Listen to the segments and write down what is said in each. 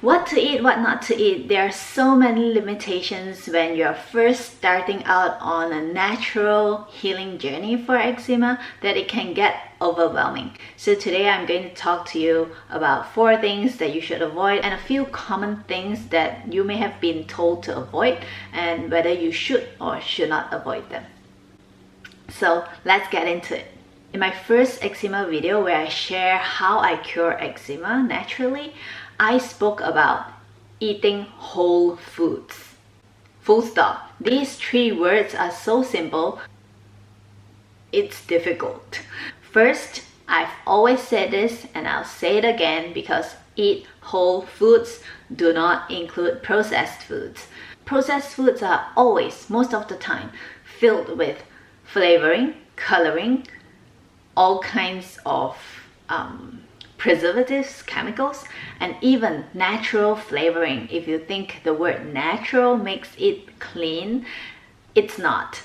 What to eat, what not to eat. There are so many limitations when you're first starting out on a natural healing journey for eczema that it can get overwhelming. So today I'm going to talk to you about 4 things that you should avoid and a few common things that you may have been told to avoid and whether you should or should not avoid them. So let's get into it. In my first eczema video where I share how I cure eczema naturally, I spoke about eating whole foods. Full stop. These 3 words are so simple, it's difficult. First, I've always said this and I'll say it again because eat whole foods do not include processed foods. Processed foods are always, most of the time, filled with flavoring, coloring, all kinds of preservatives, chemicals, and even natural flavoring. If you think the word natural makes it clean, it's not.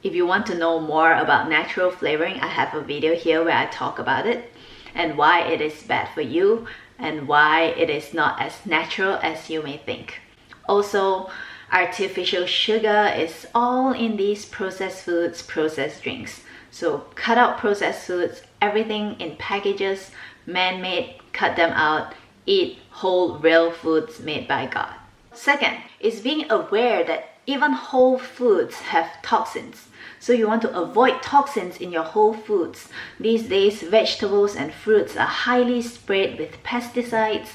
If you want to know more about natural flavoring, I have a video here where I talk about it and why it is bad for you and why it is not as natural as you may think. Also, artificial sugar is all in these processed foods, processed drinks. So cut out processed foods, everything in packages, man-made, cut them out, eat whole real foods made by God. Second is being aware that even whole foods have toxins. So you want to avoid toxins in your whole foods. These days, vegetables and fruits are highly sprayed with pesticides,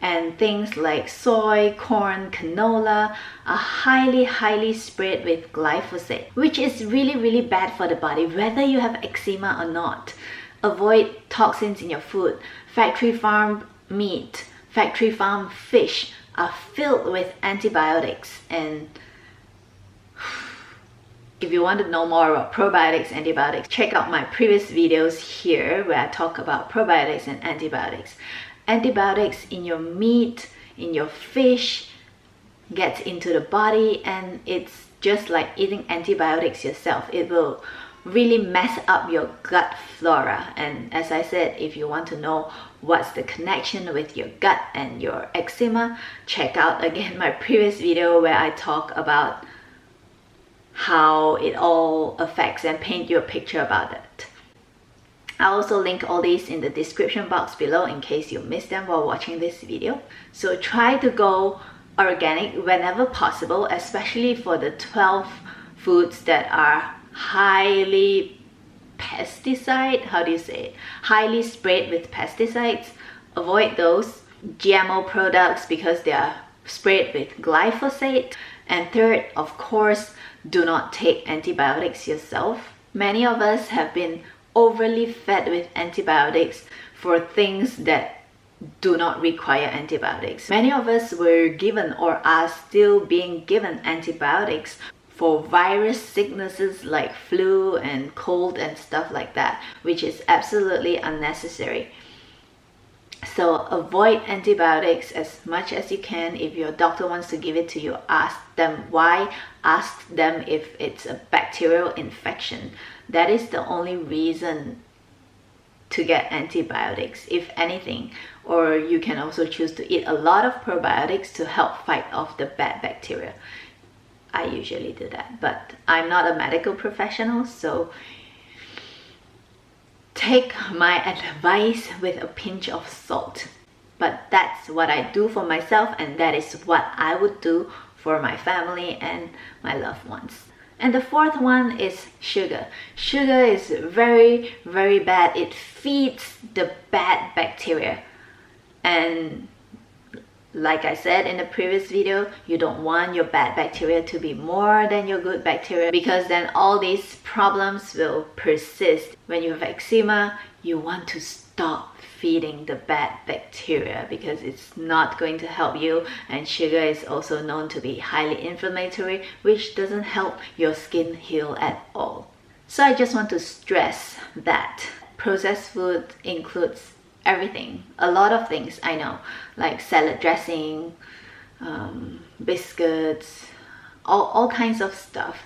and things like soy, corn, canola are highly sprayed with glyphosate, which is really bad for the body, whether you have eczema or not. Avoid toxins in your food. Factory farm meat, factory farm fish are filled with antibiotics, and if you want to know more about probiotics, antibiotics, check out my previous videos here where I talk about probiotics and antibiotics. Antibiotics in your meat, in your fish, gets into the body, and it's just like eating antibiotics yourself. It will really mess up your gut flora. And as I said, if you want to know what's the connection with your gut and your eczema, check out again my previous video where I talk about how it all affects and paint you a picture about it. I'll also link all these in the description box below in case you missed them while watching this video. So try to go organic whenever possible, especially for the 12 foods that are highly highly sprayed with pesticides. Avoid those. GMO products because they are sprayed with glyphosate. And third, of course, do not take antibiotics yourself. Many of us have been overly fed with antibiotics for things that do not require antibiotics. Many of us were given or are still being given antibiotics for virus sicknesses like flu and cold and stuff like that, which is absolutely unnecessary. So avoid antibiotics as much as you can. If your doctor wants to give it to you, ask them why. Ask them if it's a bacterial infection. That is the only reason to get antibiotics, if anything. Or you can also choose to eat a lot of probiotics to help fight off the bad bacteria. I usually do that, but I'm not a medical professional, so take my advice with a pinch of salt. But that's what I do for myself, and that is what I would do for my family and my loved ones. And the 4th one is sugar. Sugar is very bad. It feeds the bad bacteria. And like I said in the previous video, you don't want your bad bacteria to be more than your good bacteria, because then all these problems will persist. When you have eczema, you want to stop feeding the bad bacteria because it's not going to help you, and sugar is also known to be highly inflammatory, which doesn't help your skin heal at all. So I just want to stress that processed food includes everything, a lot of things, I know, like salad dressing, biscuits, all kinds of stuff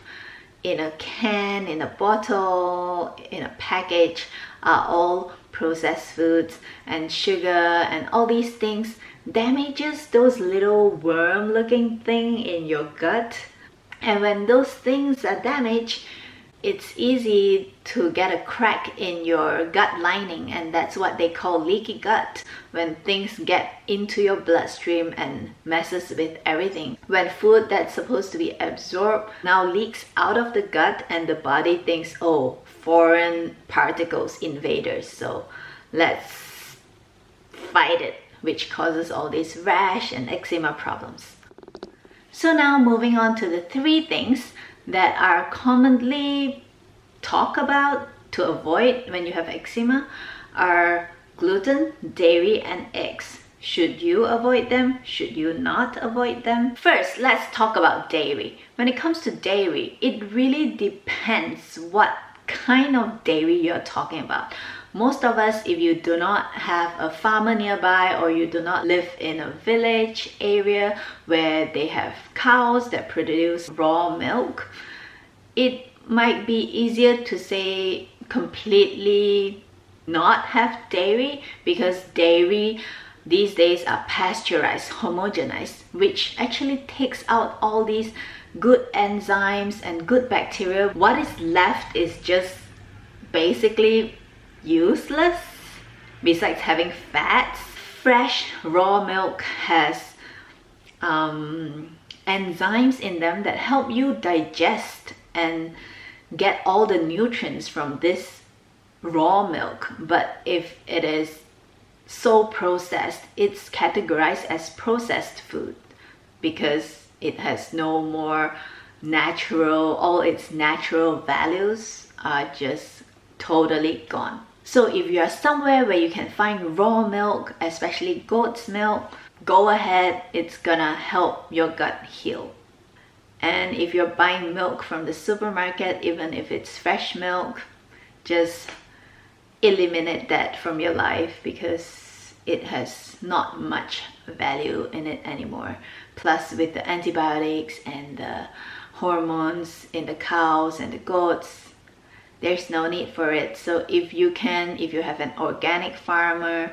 in a can, in a bottle, in a package are all processed foods, and sugar and all these things damages those little worm looking thing in your gut. And when those things are damaged, it's easy to get a crack in your gut lining, and that's what they call leaky gut, when things get into your bloodstream and messes with everything. When food that's supposed to be absorbed now leaks out of the gut, and the body thinks, oh, foreign particles, invaders, so let's fight it, which causes all these rash and eczema problems. So now moving on to the 3 things that are commonly talked about to avoid when you have eczema are gluten, dairy, and eggs. Should you avoid them? Should you not avoid them? First, let's talk about dairy. When it comes to dairy, it really depends what kind of dairy you're talking about. Most of us, if you do not have a farmer nearby, or you do not live in a village area where they have cows that produce raw milk, it might be easier to say completely not have dairy, because dairy these days are pasteurized, homogenized, which actually takes out all these good enzymes and good bacteria. What is left is just basically useless besides having fats. Fresh raw milk has enzymes in them that help you digest and get all the nutrients from this raw milk. But if it is so processed, it's categorized as processed food because it has no more natural, all its natural values are just totally gone. So if you are somewhere where you can find raw milk, especially goat's milk, go ahead, it's gonna help your gut heal. And if you're buying milk from the supermarket, even if it's fresh milk, just eliminate that from your life because it has not much value in it anymore. Plus with the antibiotics and the hormones in the cows and the goats, there's no need for it. So if you have an organic farmer,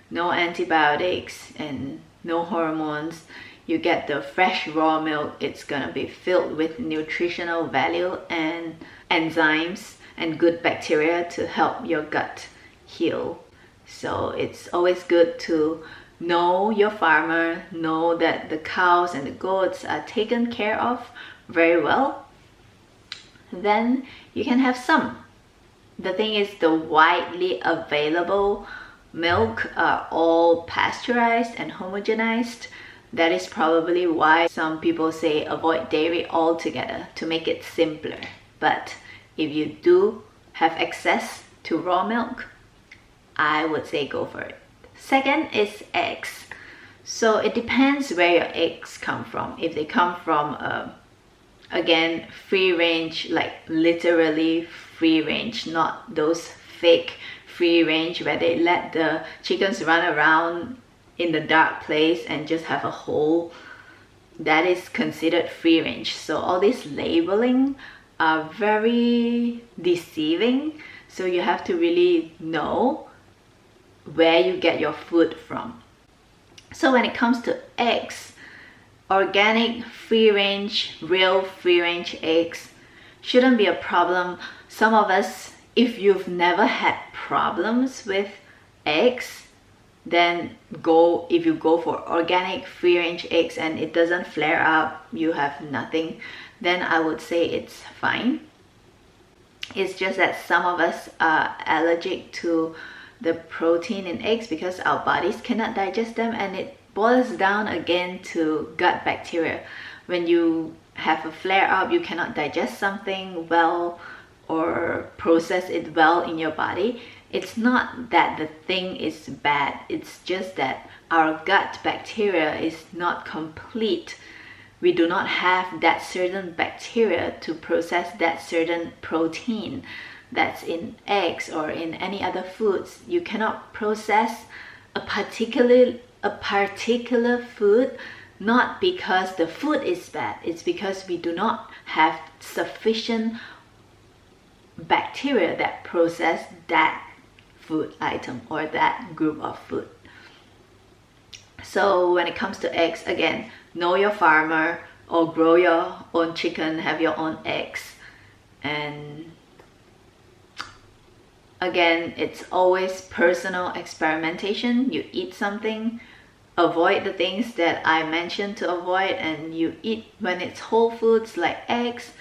no antibiotics and no hormones, you get the fresh raw milk, it's gonna be filled with nutritional value and enzymes and good bacteria to help your gut heal. So it's always good to know your farmer, know that the cows and the goats are taken care of very well. Then you can have some. The thing is, the widely available milk are all pasteurized and homogenized. That is probably why some people say avoid dairy altogether, to make it simpler. But if you do have access to raw milk, I would say go for it. Second is eggs. So it depends where your eggs come from. If they come from again, free range, like literally free range, not those fake free range where they let the chickens run around in the dark place and just have a hole, that is considered free range. So all this labeling are very deceiving. So you have to really know where you get your food from. So when it comes to eggs, organic, free range, real free range eggs shouldn't be a problem. Some of us, if you've never had problems with eggs, then if you go for organic free range eggs and it doesn't flare up, you have nothing, then I would say it's fine. It's just that some of us are allergic to the protein in eggs because our bodies cannot digest them, and it boils down again to gut bacteria. When you have a flare up, you cannot digest something well or process it well in your body. It's not that the thing is bad, it's just that our gut bacteria is not complete. We do not have that certain bacteria to process that certain protein that's in eggs or in any other foods. You cannot process a particular food, not because the food is bad, it's because we do not have sufficient bacteria that process that food item or that group of food. So when it comes to eggs, again, know your farmer or grow your own chicken, have your own eggs. And again, it's always personal experimentation. You eat something, avoid the things that I mentioned to avoid, and you eat when it's whole foods like eggs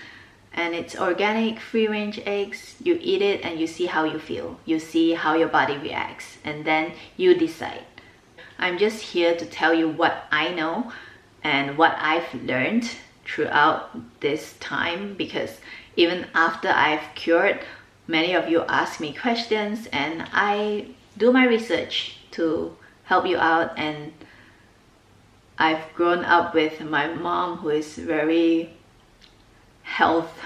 and it's organic free range eggs. You eat it and you see how you feel, you see how your body reacts, and then you decide. I'm just here to tell you what I know and what I've learned throughout this time, because even after I've cured, many of you ask me questions and I do my research to help you out. And I've grown up with my mom, who is very health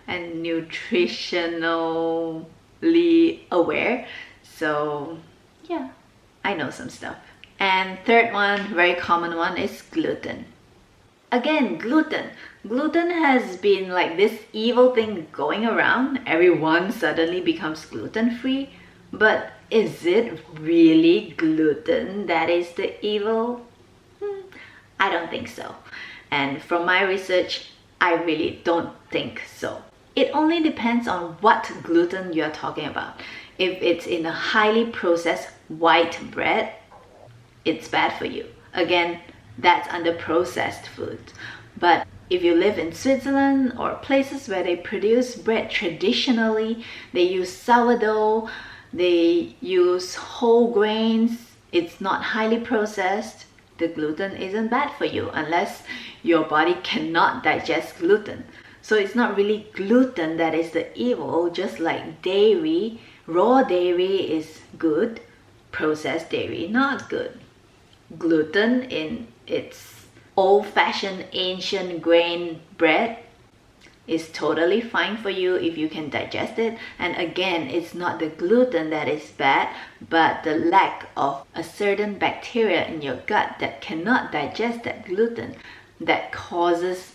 and nutritionally aware. So yeah, I know some stuff. And third one, very common one, is gluten. Again, gluten. Gluten has been like this evil thing going around. Everyone suddenly becomes gluten-free. But is it really gluten that is the evil? I don't think so. And from my research, I really don't think so. It only depends on what gluten you're talking about. If it's in a highly processed white bread, it's bad for you. Again, that's under processed food. But if you live in Switzerland or places where they produce bread traditionally, they use sourdough, they use whole grains, it's not highly processed, the gluten isn't bad for you unless your body cannot digest gluten. So it's not really gluten that is the evil, just like dairy. Raw dairy is good, processed dairy not good. Gluten in its old-fashioned ancient grain bread is totally fine for you if you can digest it. And again, it's not the gluten that is bad, but the lack of a certain bacteria in your gut that cannot digest that gluten that causes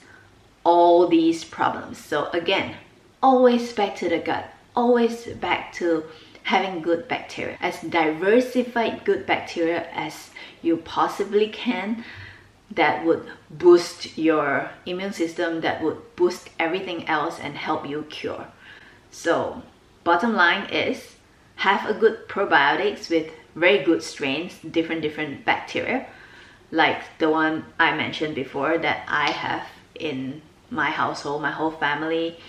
all these problems. So again, always back to the gut, always back to having good bacteria, as diversified good bacteria as you possibly can, that would boost your immune system, that would boost everything else and help you cure. So bottom line is, have a good probiotics with very good strains, different bacteria, like the one I mentioned before that I have in my household. My whole family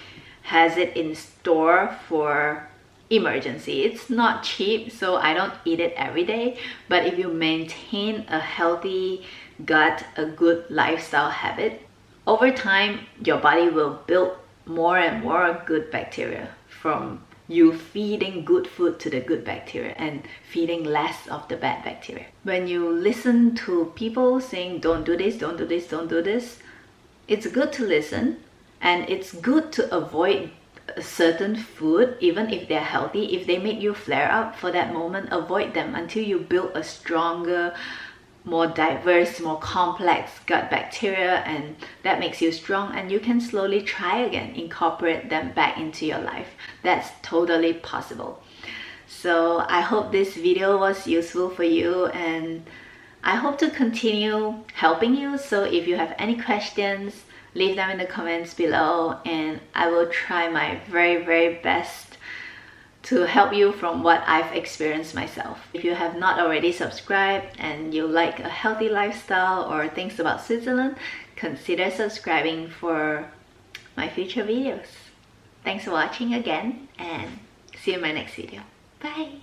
has it in store for emergency. It's not cheap, so I don't eat it every day, but if you maintain a healthy gut, a good lifestyle habit, over time your body will build more and more good bacteria from you feeding good food to the good bacteria and feeding less of the bad bacteria. When you listen to people saying don't do this, don't do this, don't do this, it's good to listen, and it's good to avoid a certain food even if they're healthy. If they make you flare up for that moment, avoid them until you build a stronger, more diverse, more complex gut bacteria, and that makes you strong, and you can slowly try again, incorporate them back into your life. That's totally possible. So I hope this video was useful for you, and I hope to continue helping you. So if you have any questions, leave them in the comments below, and I will try my very best to help you from what I've experienced myself. If you have not already subscribed and you like a healthy lifestyle or things about Switzerland, consider subscribing for my future videos. Thanks for watching again, and see you in my next video. Bye!